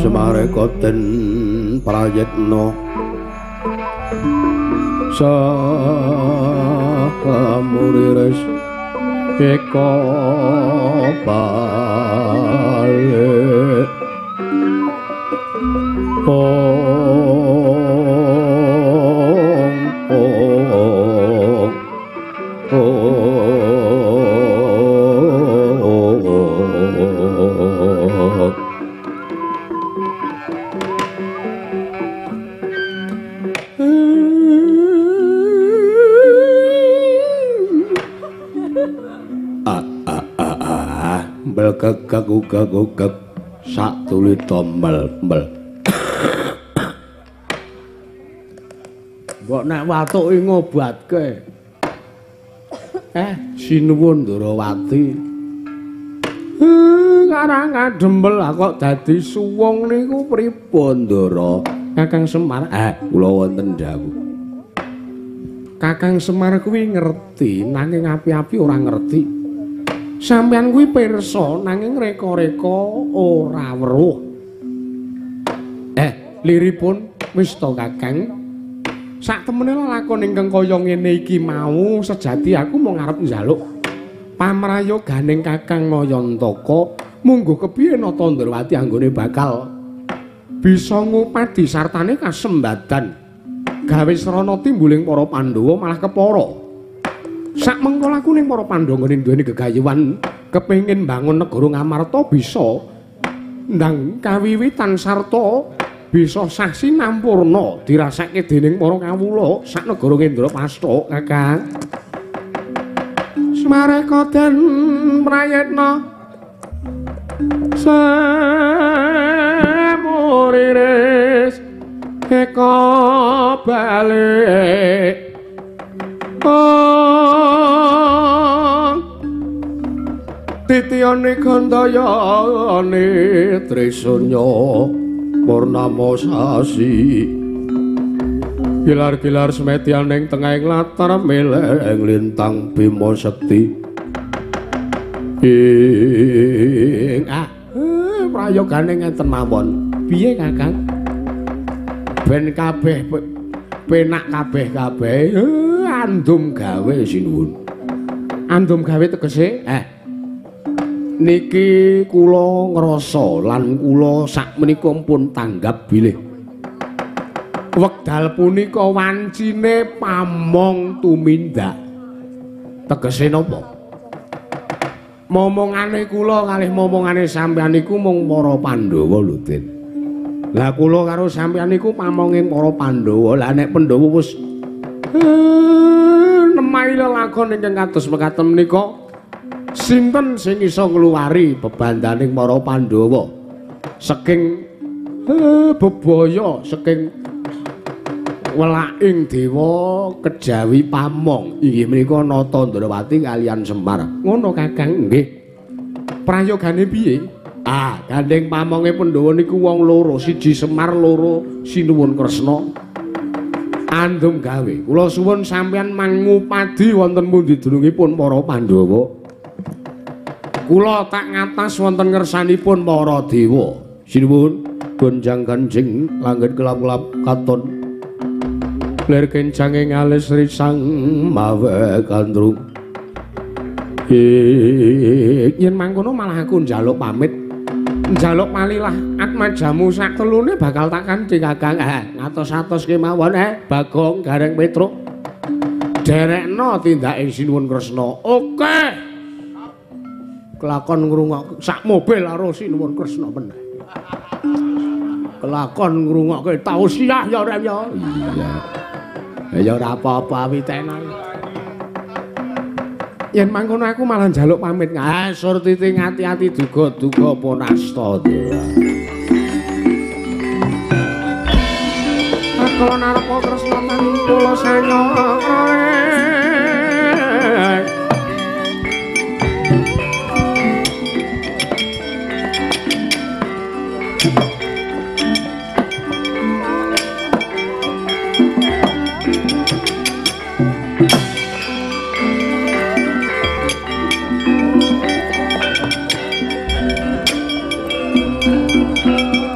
Semarekoten prayetna samuriris eka balik gaguk sak tuli tombel mbok nek watuk iki ngobatke sinuwun Ndrawati karang kadempel kok dadi suwung niku pripun Ndara Kakang Semar kula wonten dawuh Kakang Semar kuwi ngerti nanging api-api ora ngerti sampeyan kuwi pirsa nanging reka-reka ora weruh. Liripun wis to Kakang. Sak temene lakon ingkang kaya ngene iki mau sejati aku mau ngarep njaluk pamrayoganing Kakang Nayantaka munggo kepiye Nata Ndrawati anggone bakal bisa ngupadi sartane kasembadan gawe srana timbuling para Pandhawa malah kepara. Sak mengko laku ning para Pandhawa duweni gegayuhan kepengin bangun negara Ngamarta bisa ndang kawiwitan sarta bisa sasi nampurna dirasake dening para kawula sak negara Kendrapasta Kakang. Semarekoten prayetna samuriris eka balik titiyane gandayane Trisurya purnama sasi gilar-gilar semedyaning tengahing latar meleng lintang Bima Sekti prayogane ngenten mawon piye Kakang ben kabeh penak kabeh andum gawe sinuwun andum gawe tegese niki kula ngrasa lan kula sakmenika pun tanggap bilih wekdal punika wancine pamong tumindak tegese napa momongane kula kalih momongane sampeyan niku mung para Pandhawa lho Den lah kula karo sampeyan niku pamonging para Pandhawa lah nek Pandhawa wis nemahi lelakon ingkang kados mekaten menika sinten sing iso ngluwari bebandaning para Pandhawa saking bebaya saking welaking dewa kejawi pamong inggih menika Nata Ndrawati kaliyan Semar ngono Kakang nggih prayogane piye gandeng pamonge Pandhawa niku wong loro siji Semar loro Sinuwun Kresna andum gawe kula suwun sampeyan mangupadi wonten pundi dunungipun para Pandhawa kula tak ngatas wonten ngersanipun para dewa sinuwun gonjang ganjing langit kelap-kelap katon lir kencang ing alis risang mawe kandrung yen mangkono malah aku njaluk pamit njaluk malilah atmajamu sak telune bakal tak kancing Kakang ngatos-atos kemawon Bagong Gareng Petruk derekno tindake Sinuwun Kresna oke kelakon ngrungok sak mobil karo Sinuwun Kresna meneh. Kelakon ngrungokke tausiah ya ora ya. Iya. Ya ora apa-apa witenan. Yen mangkono aku malah njaluk pamit. Surtiti ngati-ati duga-duga punasta. Aku kula narpa tresna tan kula sanyang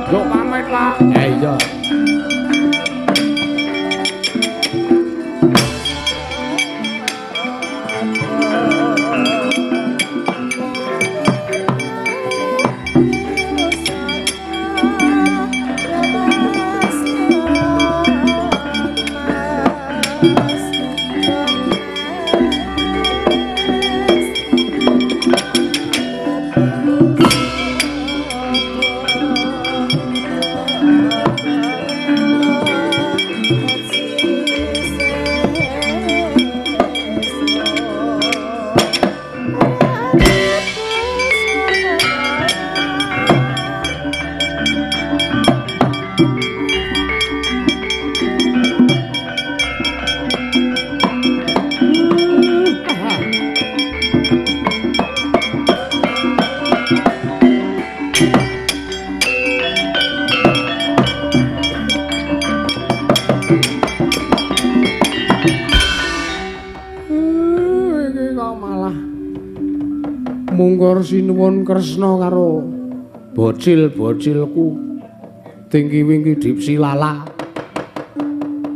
yo pamit lah. Iya. Mungkur sinuwun Kresna karo bocil-bocilku tinggi wingki dipsilala.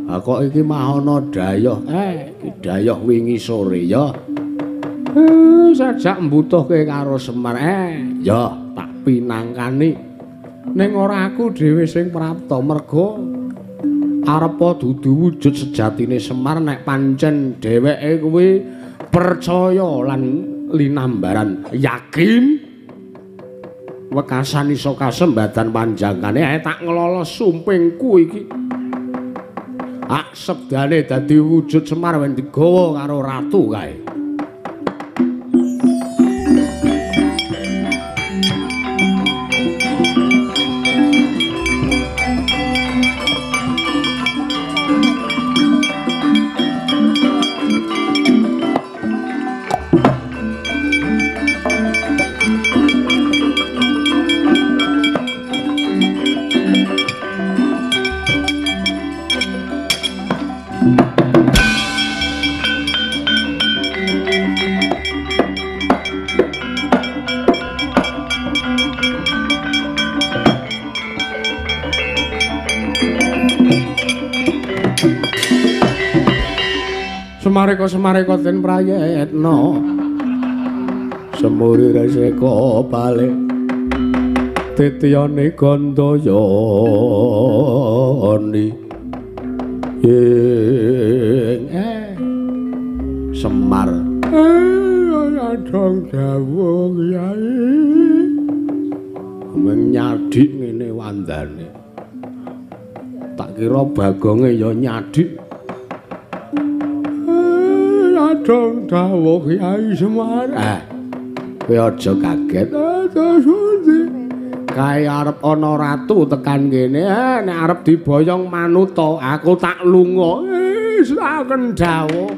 Ha kok iki mah ana dayoh. Iki dayoh wingi sore ya. Sajak mbutuhke karo Semar. Ya tak pinangkani. Ning ora aku dhewe sing prapta merga arepa dudu wujud sejatine Semar nek pancen dheweke kuwi percaya lan linambaran yakin wekasan iso kasembadan panjangane tak ngelola sumpingku iki hak sebdane dadi wujud Semar wen digawa karo ratu kae. Semareka ten prayetna semuri reseka bali titiyane Gandayani Semar adong dawuh Kyai menyadik ngene wandane tak kira bagonge ya nyadik adong dawuh Kyai Semar. Kowe aja kaget. Kae arep ana ratu tekan kene, nek arep diboyong manuta, aku tak lunga. Wis aken dawuh.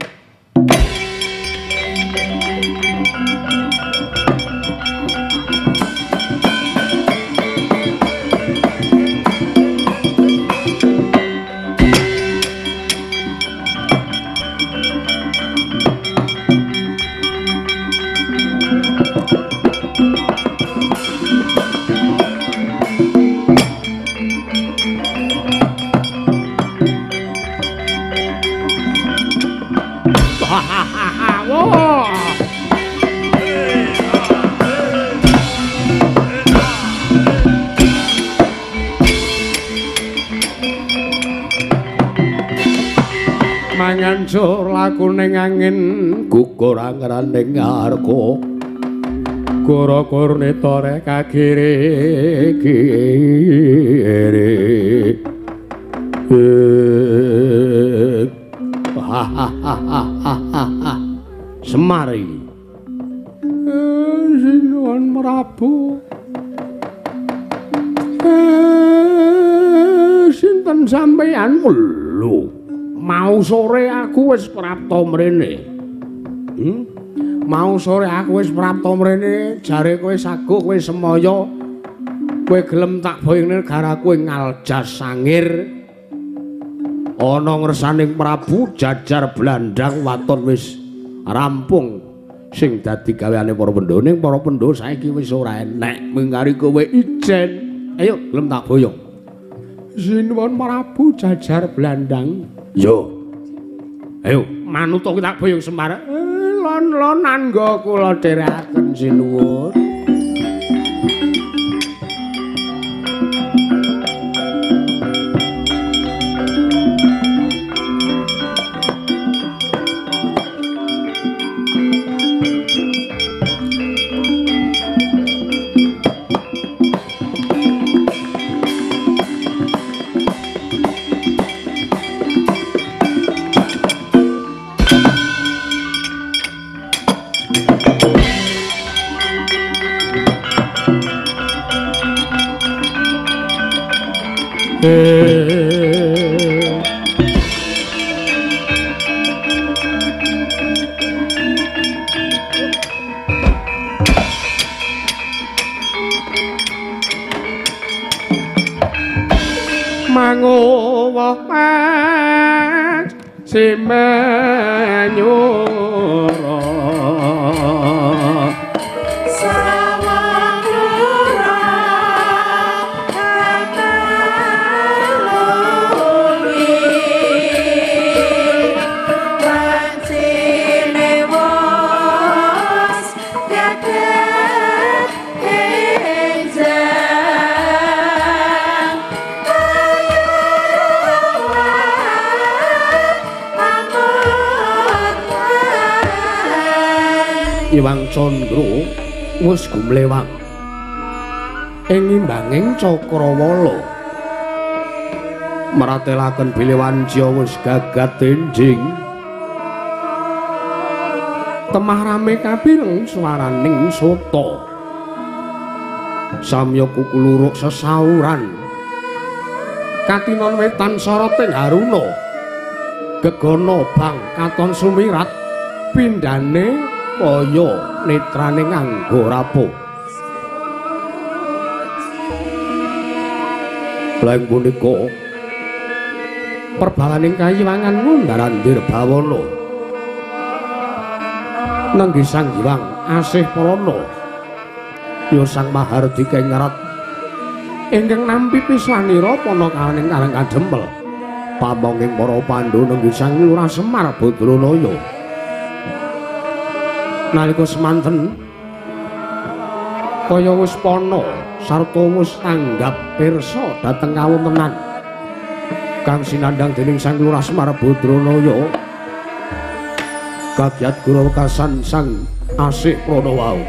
Mangancur lakune angin gugur angraning ngarga goro-gornita rek kagire-gire Semari sinuwun Prabu sinten sampeyan? Lho, mau sore aku wis prapta mrene. Mau sore aku wis prapta mrene, jare kowe saguh, kowe semaya, kowe gelem tak boyong negaraku ing Aljas Sangir. Ana ngersaning Prabu Jajar Blandang waton wis rampung sing dadi gaweane para pendho ning para pendho saiki wis ora enek mengari kowe ijen. Ayo gelem tak boyong. Sinuwun Prabu Jajar Blandang. Yo. Ayo manut kowe tak boyong Semar. Lon-lonan nggo kula dherekaken sinuwun. Mangowo mas simenyura Iwang Condro wis gumlewang ing imbanging Cakrawala maratelaken Bilewanci wis gagat enjing temah rame kapireng swaraning soto samya kukuluruk sesauran katinon wetan soroting haruna gegana bang katon sumirat pindhane kaya netrane nganggo rapuh. Lan punika perbalaning kayiwangan ngundaran Dirbawana nangge Sang Hyang Asih Prana ya Sang Mahardika ing ngerat ingkang nampi pisanira panakaning kareng kadempel pamonging para Pandhu nangge Sang Lurah Semar Badranaya. Nalika semanten kaya wis pana sarta wis tanggap pirsa dhateng kawontenan kang sinandhang dening Sang Lurah Semar Badranaya kagiat guru wekasan Sang Asih Prana wau.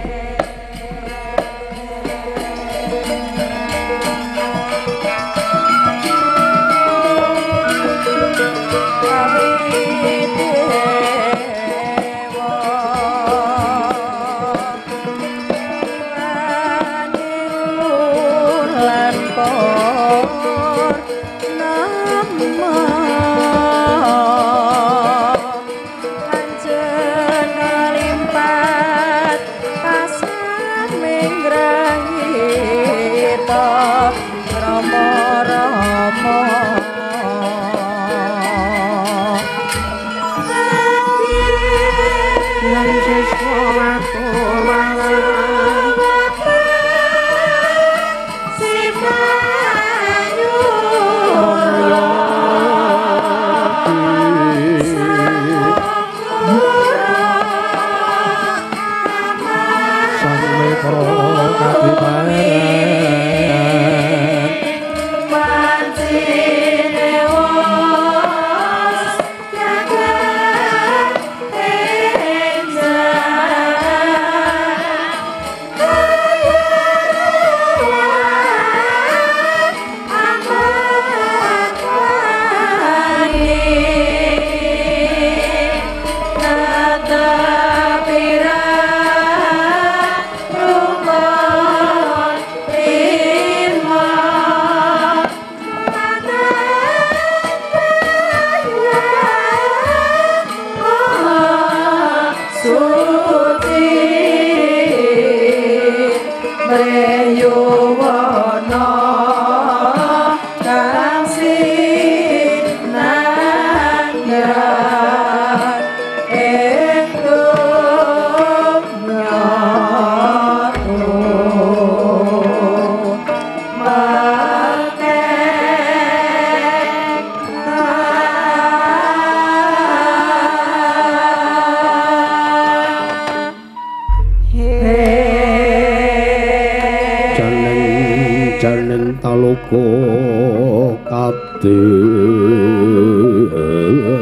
teko kate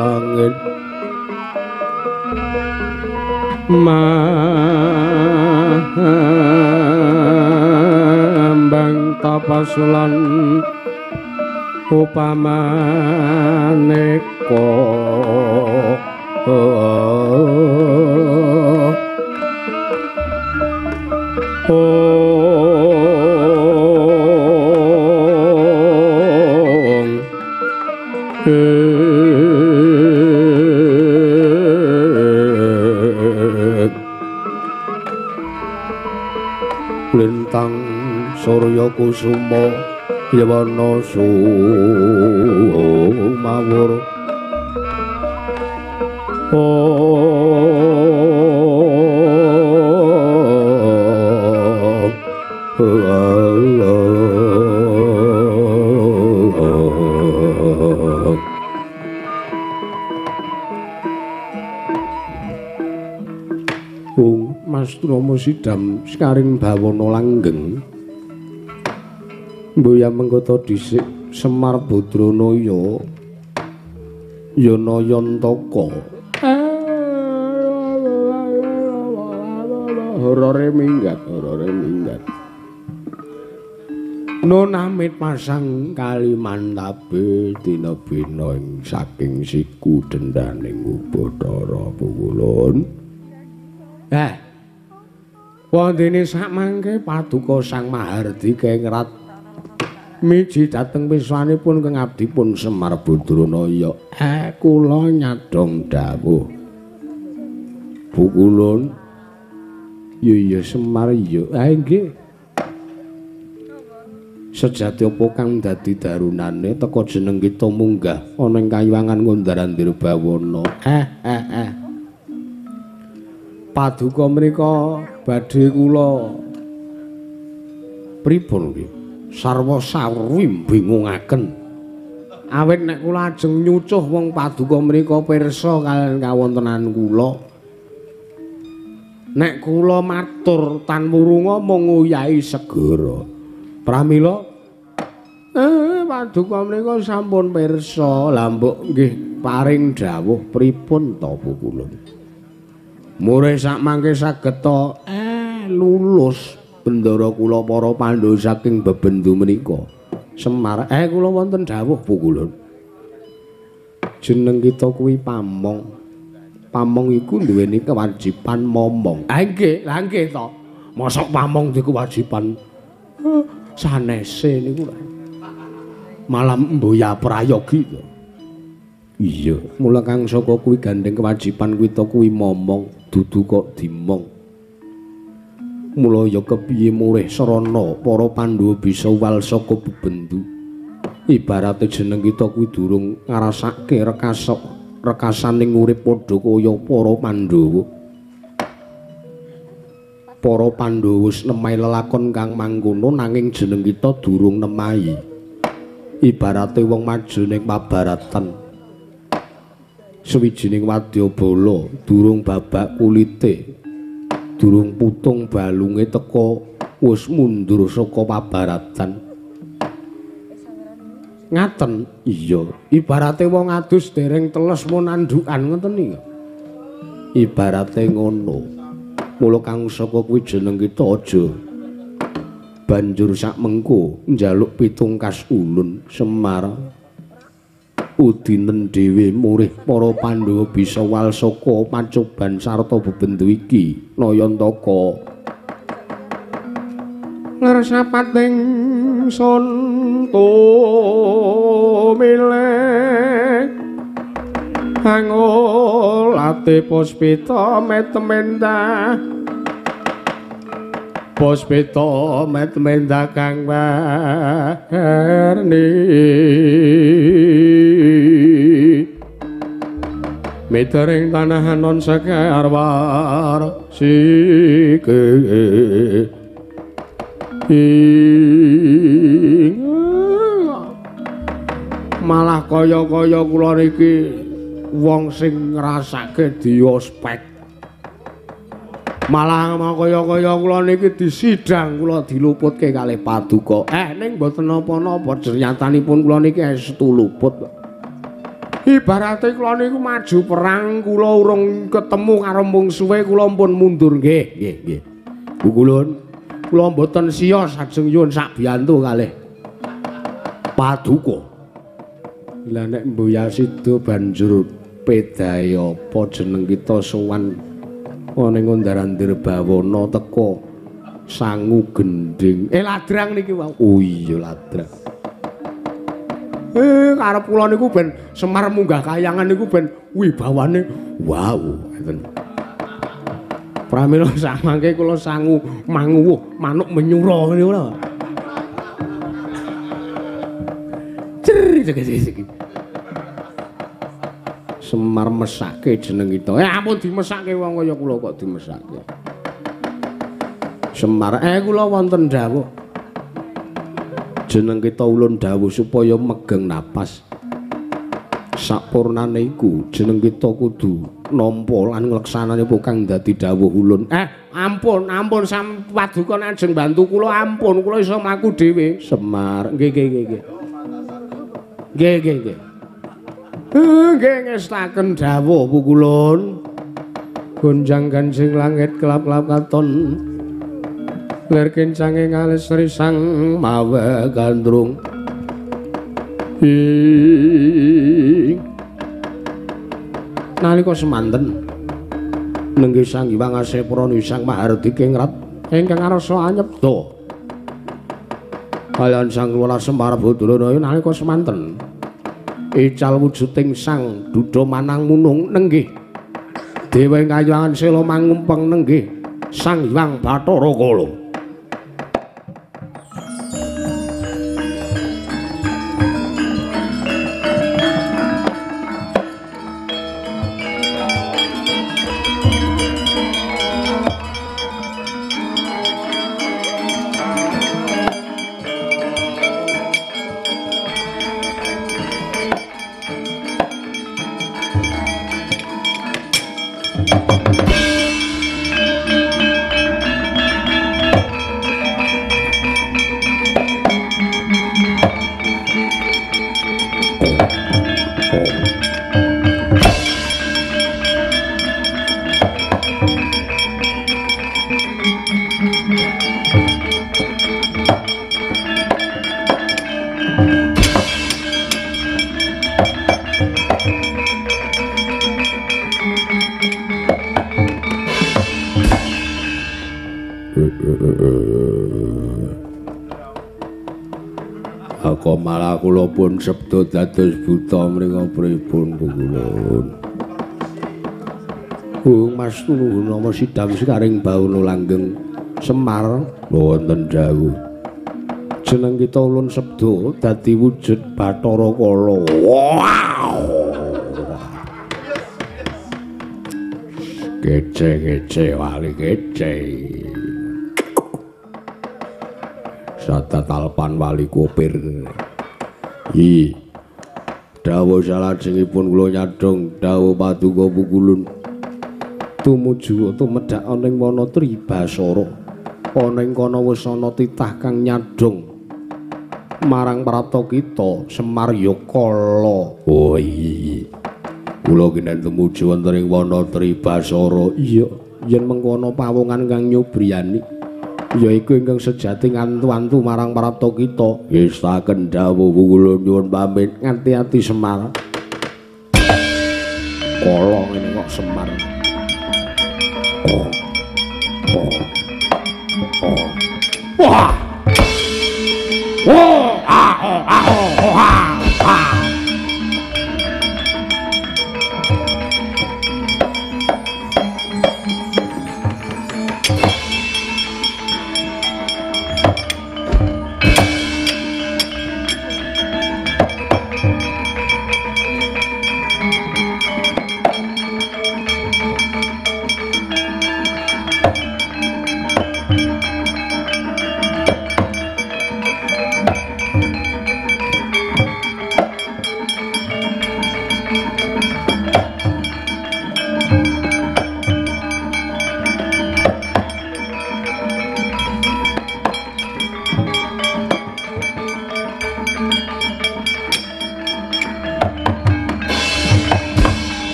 langit mambang tapasulan upamaneka lintang surya kusuma yawana sumawur Mas Rama sidam sekaring bawana langgeng mboya mengko dhisik Semar Badranaya ya Nayantaka horore minggat nonamit pasang Kalimantabe dina bena ing saking siku dendaning Ubathara Pukulun wondene sak mangke paduka Sang Mahardi kengrat miji dhateng wiswanipun kang abdipun Semar Badranaya kula nyadong dawuh Pukulun ya Semar ya nggih sejati apa kang dadi darunane teka jeneng kita munggah ana ing kayuwangan Ngondarandir Bawana paduka menika badhe kula pripun nggih sarwa sawri bingungaken awit nek kula ajeng nyucuh wong paduka menika pirsa kaliyan kawontenan kula nek kula matur tan murunga mung nguyahi segara pramila paduka menika sampun pirsa la mbok nggih paring dawuh pripun ta Pukulun murih sak mangke saged ta lulus bendara kula para Pandhawa saking bebendu menika Semar kula wonten dawuh Pukulun jeneng kita kuwi Pamong iku duweni kewajiban momong nggih to mosok Pamong di kewajiban sanese niku malam mboya prayogi to iya mula kang saka kuwi gandeng kewajiban kita kuwi momong dudu kok dimong mula ya kepiye murih sarana para Pandhawa bisa wal saka bebendu ibarate jeneng kita kuwi durung ngrasake rekasaning urip padha kaya para Pandhawa para Pandhawa wis nemahi lelakon kang mangkono nanging jeneng kita durung nemahi ibarate wong maju ning pabaratan sawijining wadyabala durung babak kulite durung putung balunge teka wis mundur saka pabaratan ngaten iya ibarate wong adus dereng teles monandukan ngoten iki ibarate ngono mula kang saka kuwi jeneng kita aja banjur sak mengko njaluk pitungkas ulun Semar udinen dhewe murih para Pandhawa bisa wal saka pacoban sarta bebendu iki Nayantaka ngersapating sonto milih angolate Puspita metemenda kang warni mitering tanah non sakarwar sike malah kaya-kaya kula niki wong sing ngrasake diospek Malah kaya-kaya kula niki disidang kula diluputke kalih paduka. Ning mboten napa-napa jernyatanipun kula niki estu luput. Ibarate kula niku maju perang kula urung ketemu karo mungsuhe kula pun mundur nggih. Bu Kulun, kula mboten siyos ajeng nyuwun sak biyantu kalih paduka. Lah nek Mbuya Sida banjur pedahe apa jeneng kita sowan ana ing Ndarandir Bawana teka sangu gending. Ladrang niki wae. Oh iya ladrang. Karep kula niku ben Semar munggah kayangan niku ben wibawane wow ngoten. Pramila samangke kula sangu manguwuh manuk menyura ngene lho. Semar mesake jeneng kita. Ampun dimesake wong kaya kula kok dimesake. Semar kula wonten dawuh. Jeneng kita ulun dawuh supaya megeng napas. Sapurnane iku jeneng kita kudu nampa lan ngleksanane apa kang dadi dawuh ulun. Ampun paduka ajeng bantu kula ampun kula iso mlaku dhewe. Semar nggih. Nggih. Nggih ngestaken dawuh Bu Kulun. Gonjang kancing langit kelap-kelap katon. Lir kencange ngalis risang mawa gandrung. Nalika semanten nenggih Sang Hyang Asepra Nisang Mahardi kengrat ingkang arsa anyepta. Kaliyan Sang Kulwara Semar Badrana nalika semanten ical wujuding Sang Duda Manang Munung nenggih Dewa ing Kayuwangan Sela mangumpeng nenggih Sang Hyang Bathara Kala. Aku malah kula pun sabda dados buta mriku pripun Kulun. Mas nuwun nama sidam sekaring bauna langgeng Semar wonten dawuh. Jeneng kita ulun sabda dadi wujud Bathara Kala. Wow. Kece wali kece. Satatalpan wali kopir. Dawuh salajengipun kula nyadhong dawuh paduka Pukulun. Tumuju tumedhak ana ing wana Tribasara. Ana ing kana wis ana titah kang nyadhong marang prapta kita Semar Yakala. Oh iya. Kula kenen tumuju wonten ing wana Tribasara. Iya, yen mengkono pawongan kang nyobriyani yaiku ingkang sejati ngantu-antu marang prapta kita. Ngestaken dawuh kula nyuwun pamit ngati-ati Semar. Kala ngene kok Semar. Wah.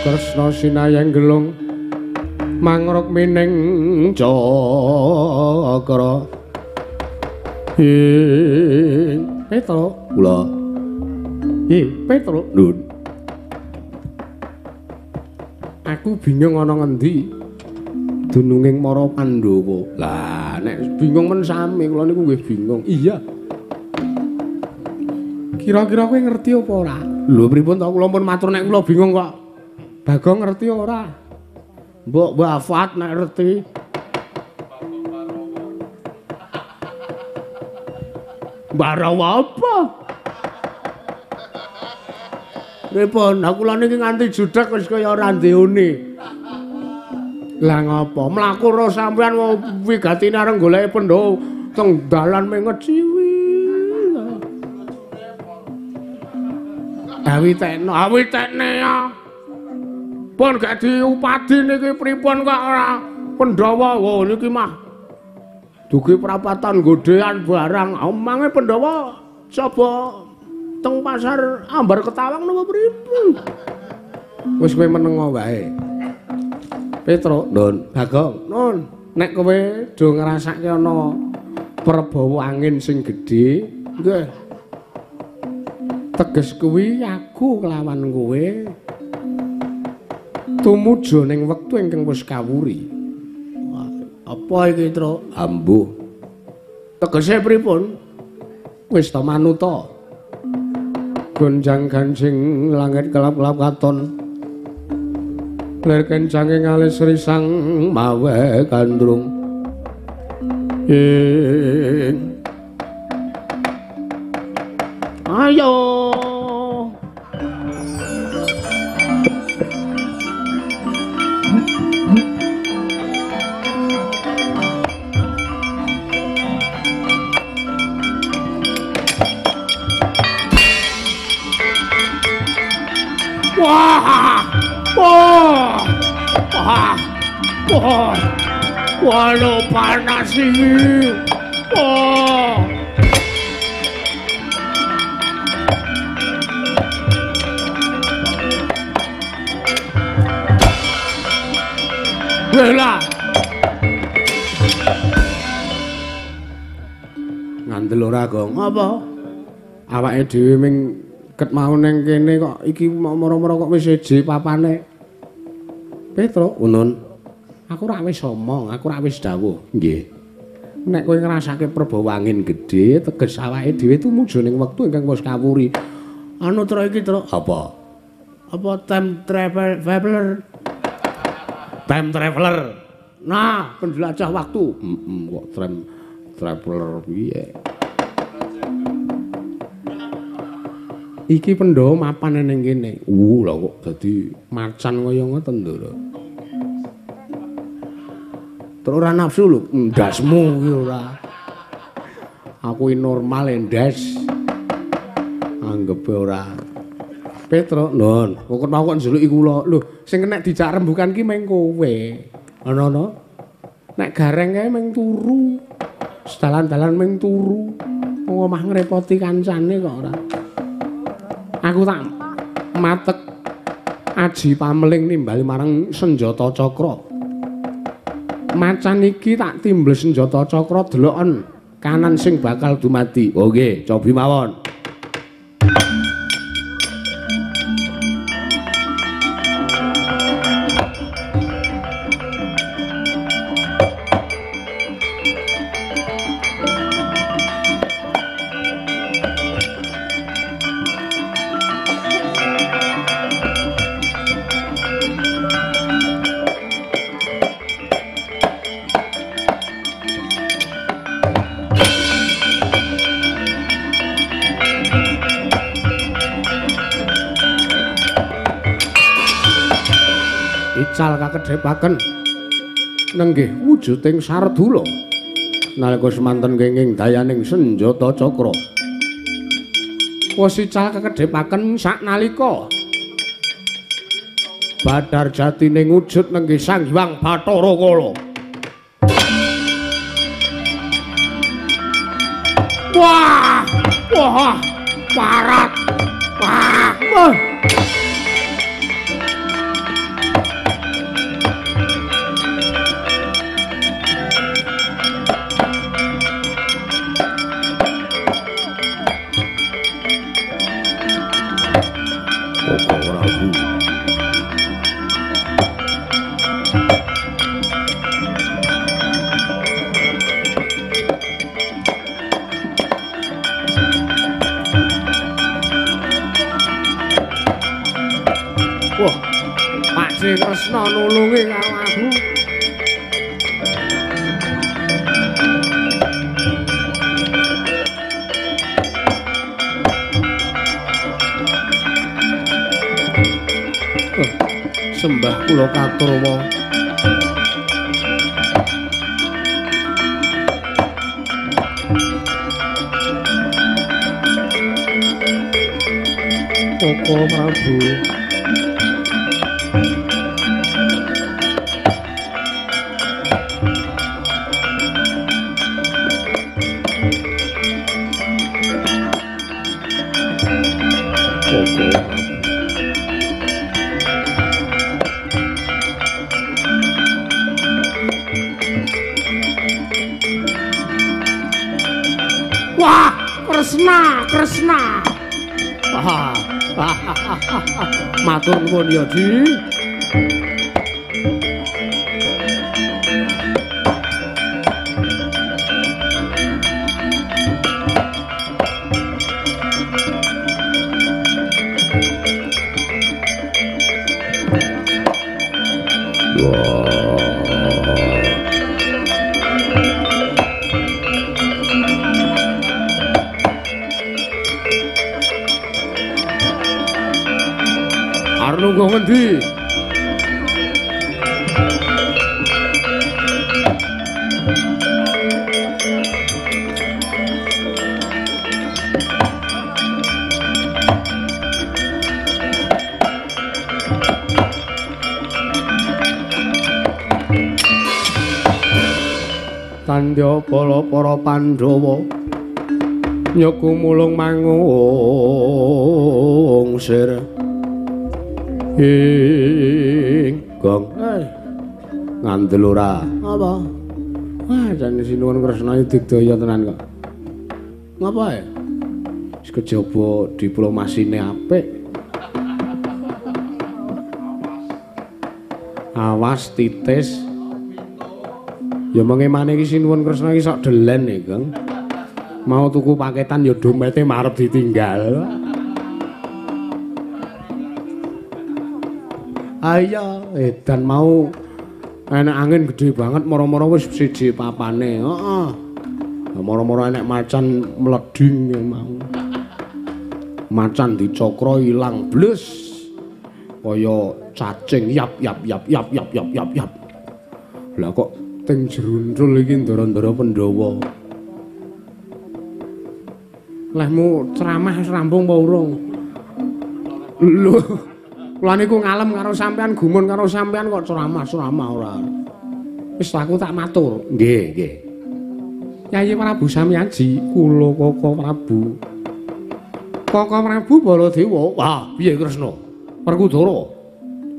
tresna sinayang gelung mangrok mining cakra Petro kula Petro nun aku bingung ana ngendi dununging para Pandhawa lah nek bingung men sami kula niku nggih bingung iya kira-kira kowe ngerti apa ora lho pripun to kula pun matur nek kula bingung kok Bagong ngerti ora mbok wafat nek ngerti Barang apa? Pripun, aku lha niki nganti judhek wis kaya ora ndeone. Lah ngapa? Mlaku ro sampean wigatine areng goleki Pandhawa teng dalan menget ciwi. Awitekne ya. Pun gak diupadi niki pripun kok ora Pandhawa. Oh niki mah dugi prapatan godean barang omange Pandhawa coba teng pasar Ambar Ketawang napa pripun wis kowe menengo wae Petro nun Bagong nun nek kowe do ngrasake ana prabawa angin sing gedhe nggih teges kuwi aku kelawan kowe tumuju ning wektu ingkang wis kawuri apa iki Tru ambuh tegese pripun wis ta manuta gonjang gancing langit kelap-kelap katon lir kencanging alis risang mawe kandrung ayo Waduh panas ini. Lah. Ngandel ora, Gong. Apa? Awake dhewe ming ket mau ning kene kok iki mara-mara kok wis siji papane. Petro, Unun. Aku ora wis omong, aku ora wis dawuh. Nggih. Nek kowe ngrasake prabawa angin gedhe, teges awake dhewe tumuju ning wektu ingkang wis kawuri. Anu Tru iki, Tru. apa Time traveler. Time traveler. Nah, penjelajah waktu. Kok time traveler piye? Iki Pandhawa mapan ning kene. Lha kok dadi macan kaya ngoten lho. Terus ora nafsu lho, ndasmu iki ora. Aku normal ndas. Anggepe ora. Petro, Nun, kok mau kok njeluki kula. Lho, sing kena dijak rembukan ki meng kowe. Ana-ana. Nek gareng kae meng turu. Sedalan-dalan meng turu. Wong omah ngrepoti kancane kok ora. Aku tak matek aji pameling nimbali marang senjata cakra. Macan iki tak timbel senjata cakra deloken kanan sing bakal dumadi. Oh nggih, cobi mawon. Ical kakedhepaken nenggih wujuding Sardula nalika semanten kenging dayaning senjata cakra. Wis ical kakedhepaken saknalika Badar jatining wujud nenggih Sang Hyang Bathara Kala. Wah! Wah! Parat! Wah! Prabu. Wah, Pak Sri Kresna nulungi karo aku. Sembah kula katurwa. Koko Prabu. Wah, Kresna. Matur nuwun ya, Di. Arep ngendi? Tandya bala para Pandhawa nyoku mulung mangung sir Gong. Ngandel ora? Apa? Wah, jane sinuwun Kresna digdaya tenan kok. Ngapa ya? Wis kejaba diplomasine apik. Awas titis. Ya mengemane iki sinuwun Kresna iki sok delen nek, Gong. Mau tuku paketan ya domete marep ditinggal. Iya, edan mau enek angin gede banget moro-moro wis siji papane. Heeh. Moro-moro enek macan mleding mau. Macan dicokro ilang bles. Kaya cacing yap. Lah kok teng jerundul iki ndara-ndara Pandhawa. Lehmu ceramah rampung apa urung? Lho. Kula niku ngalem karo sampean, gumun karo sampean kok ceramah ora. Wis aku tak matur. Nggih. Yayi Prabu Samyaji, kula Koko Prabu. Koko Prabu Baladewa. Wah, piye Kresna? Perkudara.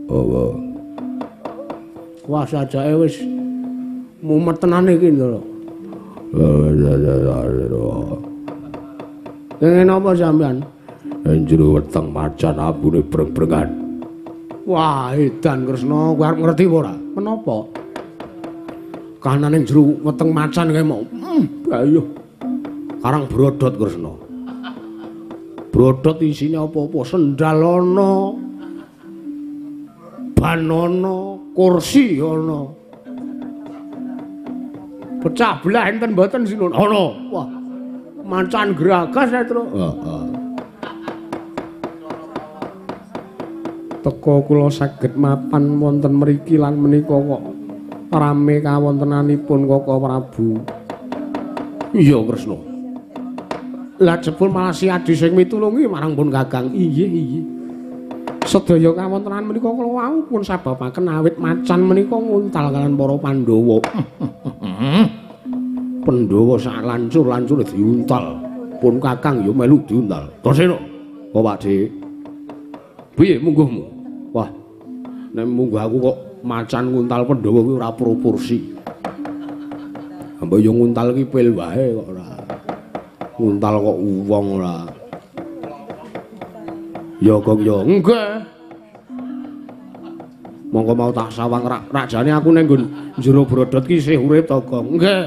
Oh. Wah, sajake wis mumet tenan iki lho. Ngene apa sampean? Njero weteng macan abune breng-brengan. Wah, edan Kresna, kowe arep ngerti ora? Menapa? Kanane njero weteng macan kae mau. Ayo. Karang brodot Kresna. Brodot isine apa-apa? Sendal ana. Ban ana, kursi ana. Pecah belah enten mboten sinun? Ana. Wah. Macan geragas ya, Tru. Heeh. Teka kula saged mapan wonten mriki lan menika kok rame kawontenanipun Koko Prabu. Iya Kresna. Lah jebul malah si Adi sing mitulungi marang pun Kakang. Iya. Sedaya kawontenan menika kula wau pun sababaken awit macan menika nguntal kaliyan para Pandhawa. Pandhawa sak lancur-lancure diuntal. Pun Kakang ya melu diuntal. Tasena. Kok Pakde. Piye mungguhmu? Wah, nek munggah aku kok macan nguntal Pandhawa kuwi ora proporsi. Mbok yo nguntal ki pil wae kok ora. Nguntal kok wong ora. Ya kok yo nggih. Monggo mau tak sawang rajane aku ning nggon jero brodot ki isih urip to, Gong. Nggih.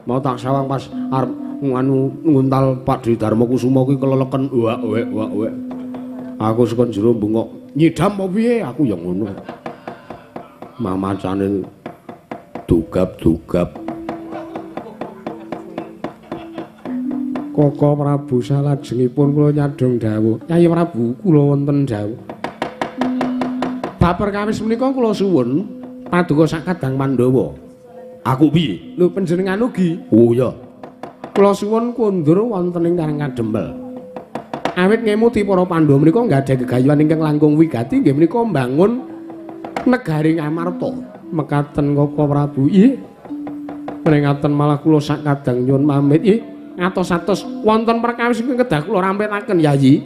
Mau tak sawang pas arep nganu nguntal Pak Dwi Darma Kusuma kuwi keleleken wak-wek. Aku sekon jero bengok nyidam apa piye aku ya ngono. Mamacane dugap-dugap. Koko Prabu salajengipun kula nyadong dawuh. Yayi Prabu kula wonten dawuh. Bab perkawis menika kula suwun paduka sak Kadang Pandhawa. Aku piye? Lho panjenengan ugi. Oh ya. Kula suwun kondur wonten ing Karang Kadempel. Awit ngemuti para Pandhawa menika nggadahi gegayuhan ingkang langkung wigati nggih menika mbangun negari Ngamarta. Mekaten Koko Prabu. Nggih. Pringaten malah kula sak Kadang nyuwun pamit. Nggih. Atos-atos wonten perkawis ingkang kedah kula rampetaken Yayi.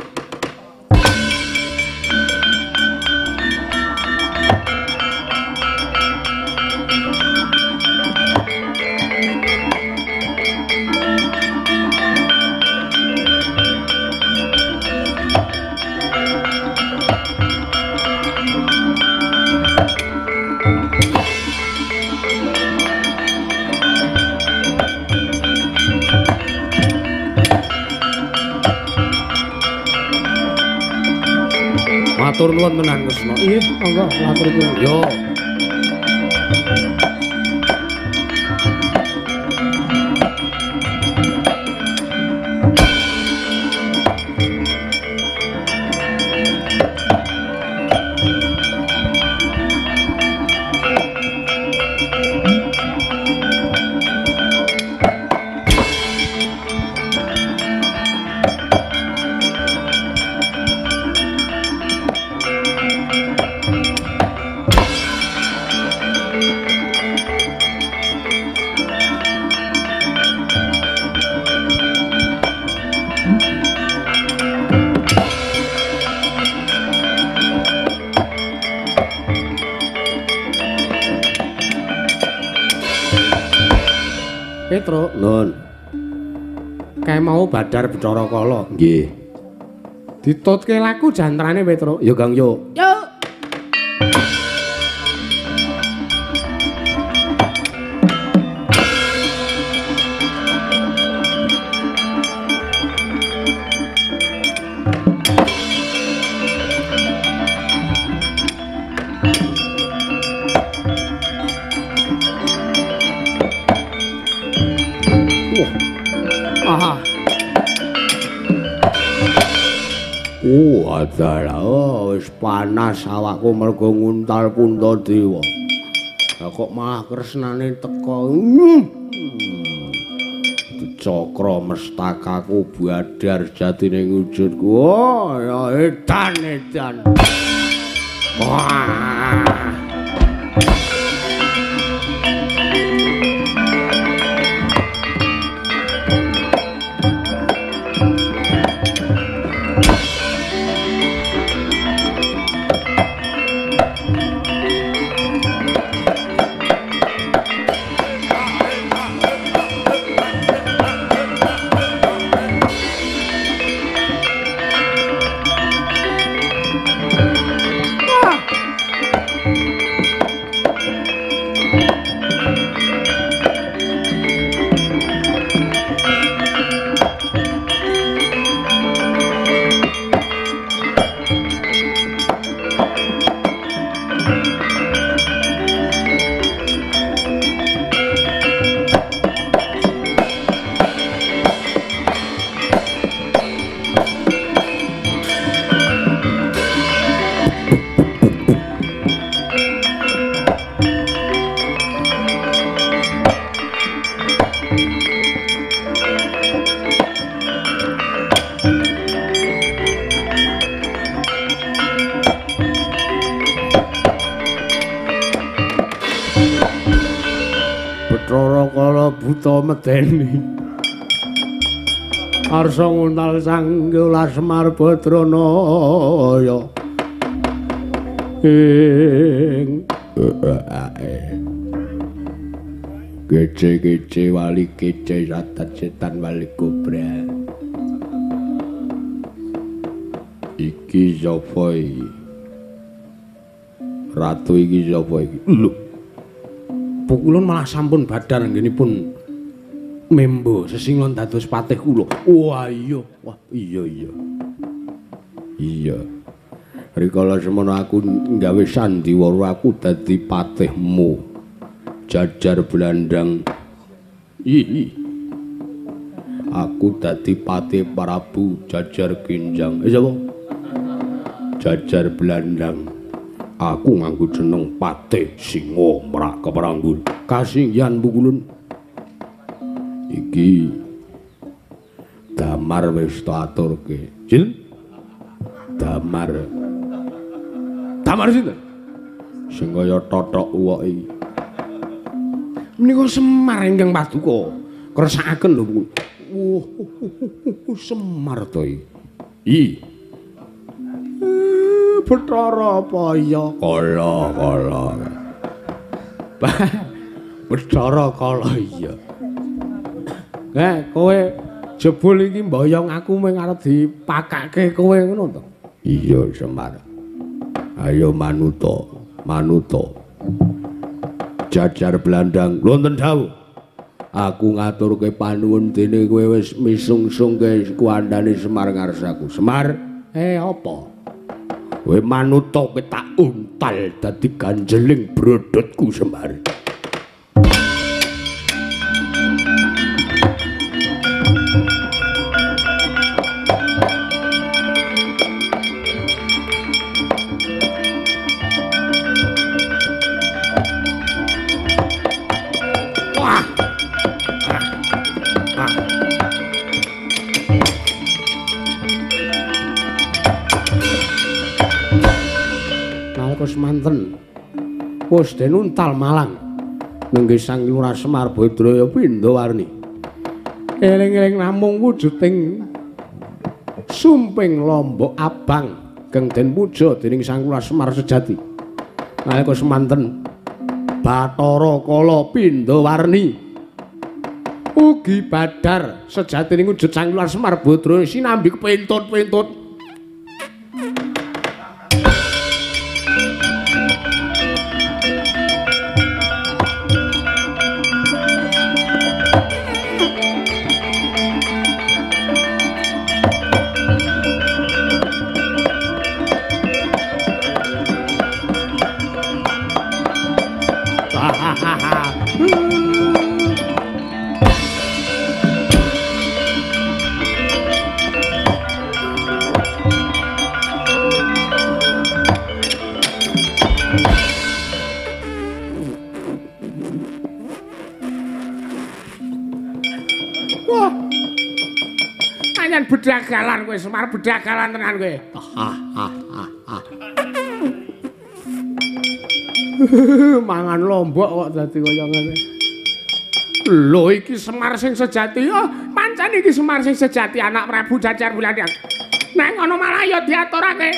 Matur nuwun tenan Kresna. Nggih, monggo matur nuwun. Yo. Petro, nun. Kae mau Badar Bathara Kala. Nggih. Ditutke laku jantrane Petro. Ya, Kang, yo. Yo. Adalah wis panas awakku mergo nguntal Puntadewa. Lah kok malah kresnane teka. Cakra mestakaku Badar jatine wujudku. Oh, ya edan. Wah. Buta medeni arsa nguntal sang Semar Badranaya ing gece wali gece setan wali kobra iki sapa iki Ratu iki sapa iki? Lho. Pukulun malah sampun badar nggenipun Membo Sesinglon dados patih kula. Wah iya, wah iya. Iya. Rikala semono aku nggawe sandiwara aku dadi patihmu. Jajar Blandang. Aku dadi patih Prabu Jajar Ginjang. Sapa? Jajar Blandang. Aku nganggo jeneng Patih Singa Merak Kepranggul. Kasinggihan Pukulun. Iki damar wis tak aturke. Jil? Damar. Damar sinten? Sing kaya tothok uwok iki. Menika Semar ingkang Paduka. Kersakaken lho, Bu. Semar to iki. Bathara Paya kala. Bathara kala iya. Kowe jebul iki mboyong aku mung arep dipakake kowe ngono to? Iya, Semar. Ayo manuta. Jajar Blandang wonten dawuh. Aku ngaturke panuwun dene kowe wis misungsungke kuandane Semar ngarsaku. Semar, apa? Kowe manuta kowe tak untal dadi ganjeling brodotku, Semar. Semanten wis den untal Malang nggih Sang Lurah Semar Badraya Pindawarni eling-eling namung wujuding sumping lombok abang kang den puja dening Sang Lurah Semar sejati nalika semanten Bathara Kala Pindawarni ugi badar sejatining wujud Sang Lurah Semar Badraya sinambi kepentut-pentut. Bedagalan kowe Semar bedagalan tenan kowe. Mangan lombok kok dadi kaya ngene. Lho iki Semar sing sejati. Oh, pancen iki Semar sing sejati anak Prabu Jajar Blandang. Nek ngono malah ya diaturake.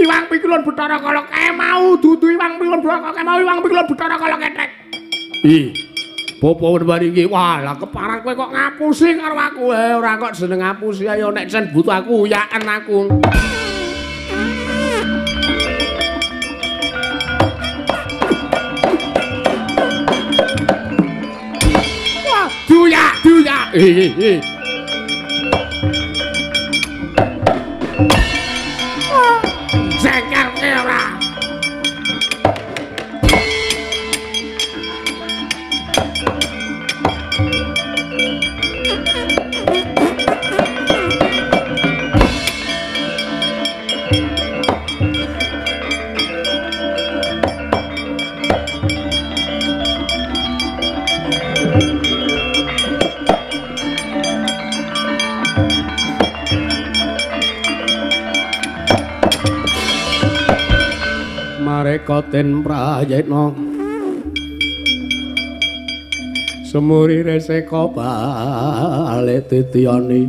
Iwang Pikulun Bathara Kala mau dudu Iwang Pikulun Bathara mau Iwang Pikulun Bathara Kala ketek. Popo mari iki wah lah keparang kowe kok ngapusi karo aku ora kok jeneng ngapusi ayo nek sen butuh aku yaken aku. Wah duya. Jengkel ora. Koten prayitna semuri reseka bale titiyani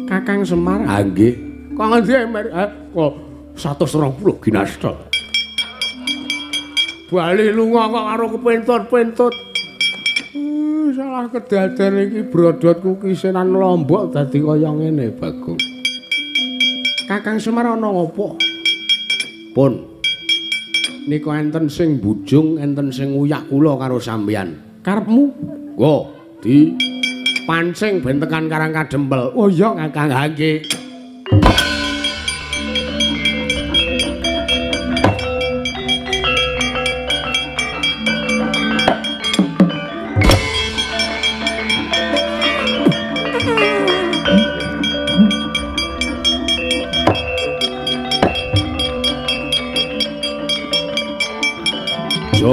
Kakang Semar nggih kok ngendi kok 120 ginasta bali lunga kok karo kepentut-pentut salah kedaden iki brodotku kisenan lombok dadi kaya ngene Bagong. Kakang Semar ana apa? Pun. Nika enten sing bujung, enten sing nguyak kula karo sampeyan. Karepmu? Go, di pancing ben tekan Karang Kadempel. Oh iya Kakang nggih.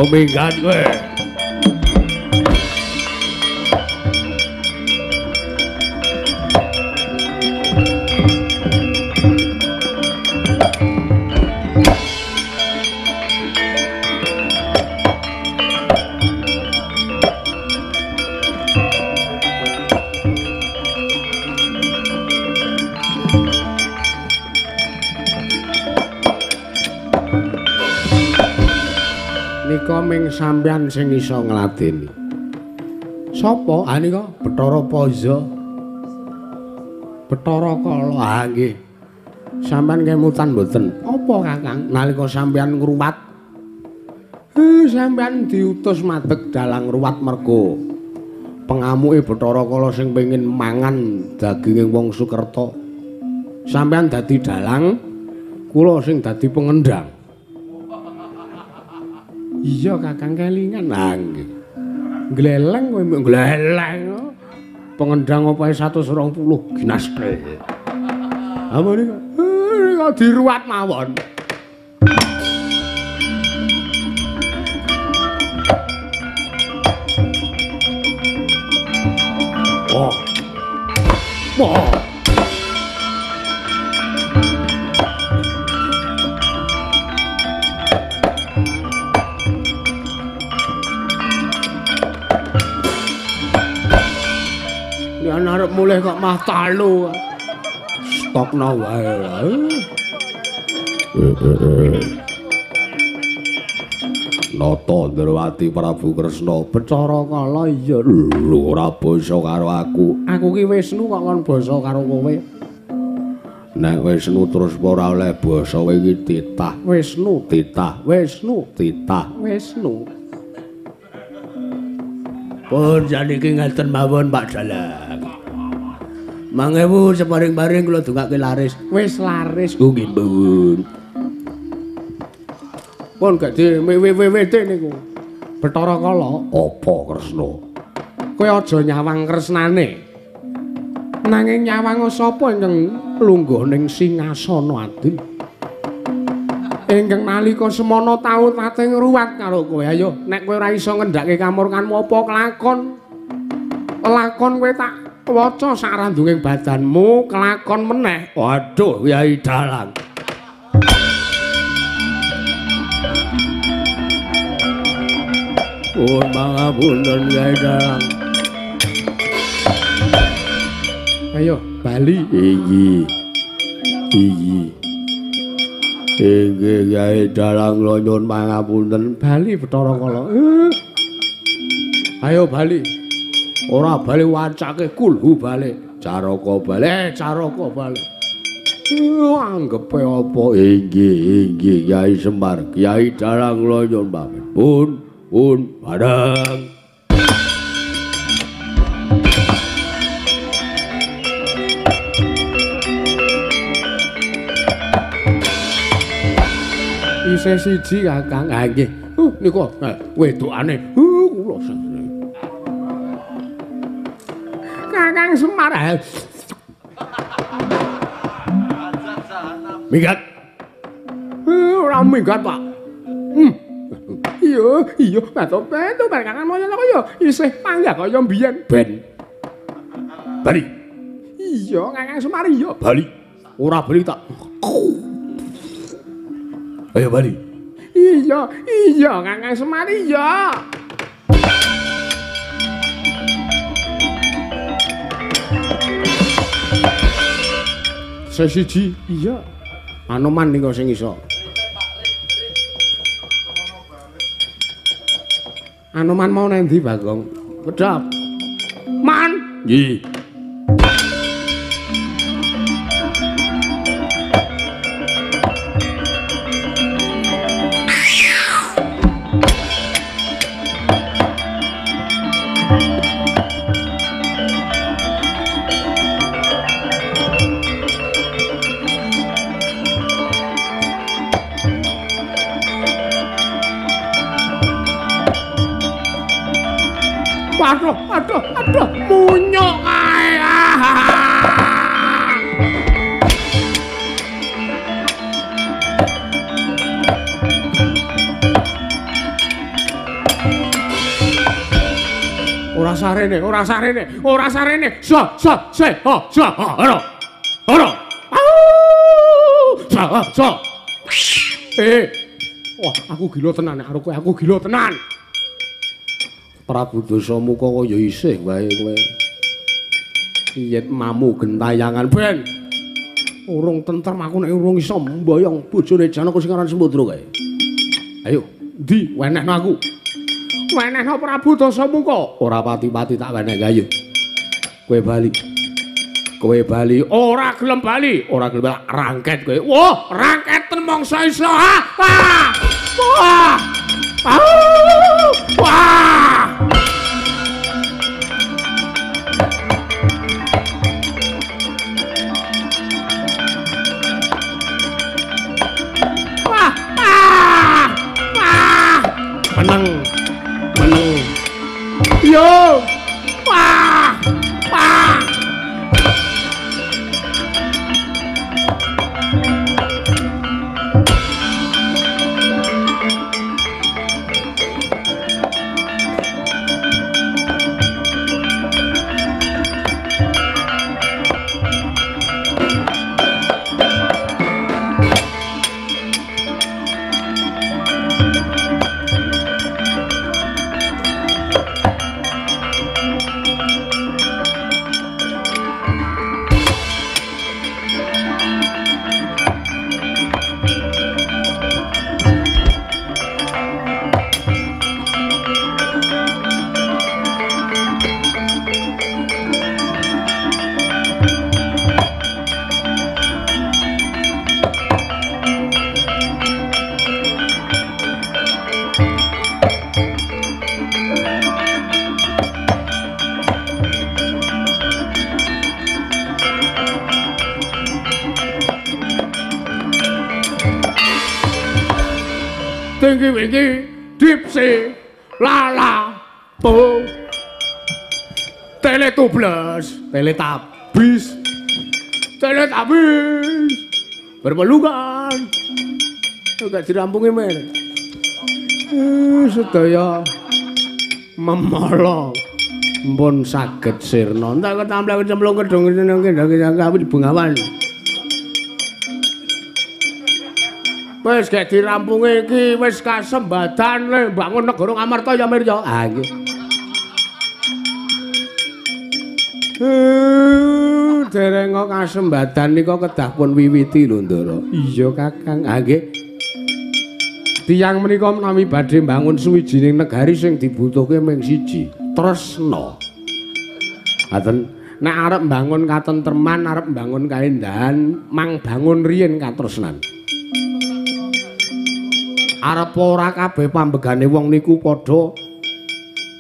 Minggat kowe. Ming sampeyan sing iso ngladeni. Sapa? Ah nika Bathara Paja. Bathara Kala. Ah nggih. Sampeyan kemutan mboten? Apa Kakang? Nalika sampeyan ngruwat. Sampeyan diutus madeg dalang ruwat merga pengamuke Bathara Kala sing pengin mangan daginging wong Sukerta. Sampeyan dadi dalang, kula sing dadi pengendang. Iya Kakang kelingan nggih. Gleleng kowe mbok gleleng. Pengendang opae 120 ginaste. Apa nika? Nika diruwat mawon. Oh. Oh. Arep mulih kok mah talu. Stokno wae. Nata Ndrawati Prabu Kresna Bathara Kala iya lho ora basa karo aku. Aku ki Wisnu kok kon basa karo kowe. Nek Wisnu terus ora oleh basa kowe iki titah. Wisnu titah. Wisnu titah. Wisnu. Pun saniki ngaten mawon Pak Dalang. 1000 separing-paring kula dongake laris. Wis laris. Oh nggih, Pun. Pun gak di wewe-wewete niku. Bathara Kala. Apa Kresna? Kowe aja nyawang kresnane. Nanging nyawang sapa ingkang lungguh ning singasana adil. Ingkang nalika semana tau tating ruwat karo kowe. Ayo, nek kowe ora iso ngendhake kamurkanmu apa kelakon? Kelakon kowe tak waca sarandunging badanmu, kelakon meneh. Waduh, Kyai Dalang. Oh, pangapunten Kyai Dalang. Ayo, bali. Inggih. Inggih. Inggih Kyai Dalang kula nyuwun pangapunten. Bali Bathara Kala. Ayo bali. Ora bali wacake kulhu bali. Caraka bali, Caraka bali. Anggepe apa? Inggih, Kyai Semar. Kyai Dalang kula nyuwun pamit. Pun, padang. Isih siji Kakang. Ah nggih. Niku wedokane. Kula seneng. Kakang Semar. Minggat. Ora minggat, Pak. Iya, batu-batu bar Kakang moyo kaya isih panggah kaya mbiyen. Ben. Bali. Iya, Kakang Semar iya. Bali. Ora bali tak. Ayo bali. Iya, Kakang Semar iya. Sesiji, iya. Anoman nika sing iso. Anoman mau nang ndi, Bagong? Pedhap. Man. Nggih. Aduh, munyuk kae. Ora sarene. Wah, aku gila tenan nek karo kowe, aku gila tenan. Prabu Dasamuka kaya isih wae kowe. Iyet mamu gentayangan ben. Urung tentrem aku nek urung iso mboyong bojone Janaka sing aran Sembadra kae. Ayo, ndi wenehno aku. Wenehno Prabu Dasamuka. Ora pati-pati tak wenek ayo. Kowe bali. Ora gelem bali. Rangket kowe. Wah, rangketen mangsa iso. Wah! Meneng. Yo! Wah! Tinggi-tinggi, dipsi, lala, po, teletubes, teletabis, berpelukan. Gak dirampungi men. Sedaya memolong. Mpun saged sirna. Entak ketamplak kecemplung kedung kendang bungawan. Wis gek dirampungi iki wis kasembadan le bangun negara Ngamarta ya Mirya. Ah nggih. Dereng kasembadan nika kedah pun wiwiti lho Ndara. Iya Kakang. Ah nggih. Tiyang menika menawi badhe mbangun suwijining negari sing dibutuhke mung siji, tresna. Aten nek arep mbangun katentreman, arep mbangun kaendahan, mang bangun riyin katresnan. Arep ora kabeh pambegane wong niku padha.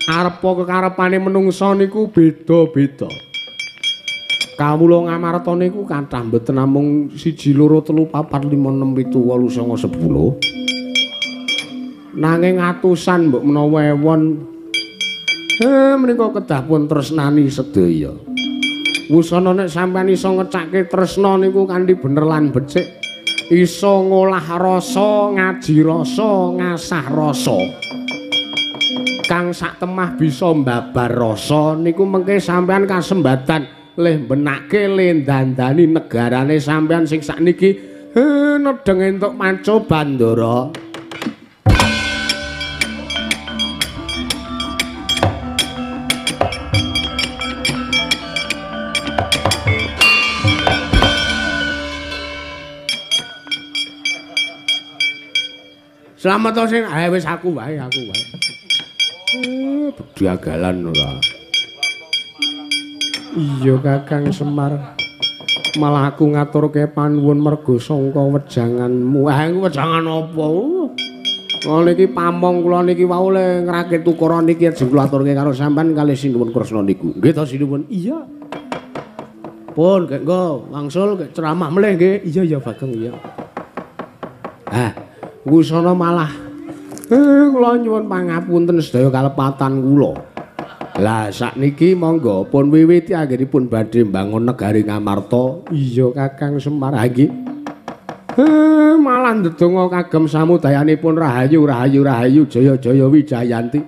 Arep kekarepane menungsa niku beda-beda. Kawula Ngamarta niku kathah mboten namung 1 2 3 4 5 6 7 8 9 10. Nanging atusan mbok menawa ewon. Menika kedah pun tresnani sedaya. Wusana nek sampeyan iso ngecakke tresna niku kanthi bener lan becik. Iso ngolah rasa, ngaji rasa, ngasah rasa. Kang sak temah bisa mbabar rasa niku mengke sampean kasembadan leh benake le dandani negarane sampean sing sakniki nedeng entuk manca bandara. Selamat to sing wis aku wae. Diagalan ora. Iya Kakang Semar. Malah aku ngaturke panuwun merga sangka wejanganmu. Wejangan apa? Kula iki pamong kula niki wau le ngrakit ukuran niki ajeng kula aturke karo sampean kalih Sinuwun Kresna niku. Nggih to Sinuwun? Iya. Pun kek nggo wangsul kek ceramah meleh nggih. Iya Bagong iya. Wusana malah kula nyuwun pangapunten sedaya kalepatan kula. Lah sakniki monggo pun wiwiti anggenipun badhe mbangun negari Ngamarta. Iya Kakang Semar nggih. Malah ndedonga kagem samudayanipun rahayu rahayu rahayu jaya jaya wijayanti.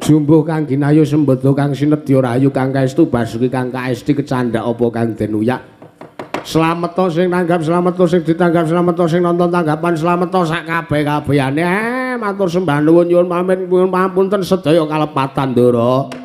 Jumbuh kang ginayu sembada kang sinedya rahayu kang kaestu basuki kang kaesti kecandhak apa kang denuyak. Slameto sing tanggap slameto sing ditanggap slameto sing nonton tanggapan slameto sak kabeh-kabehane. Matur sembah nuwun nyuwun pamit nyuwun pamunten sedaya kalepatan Ndara.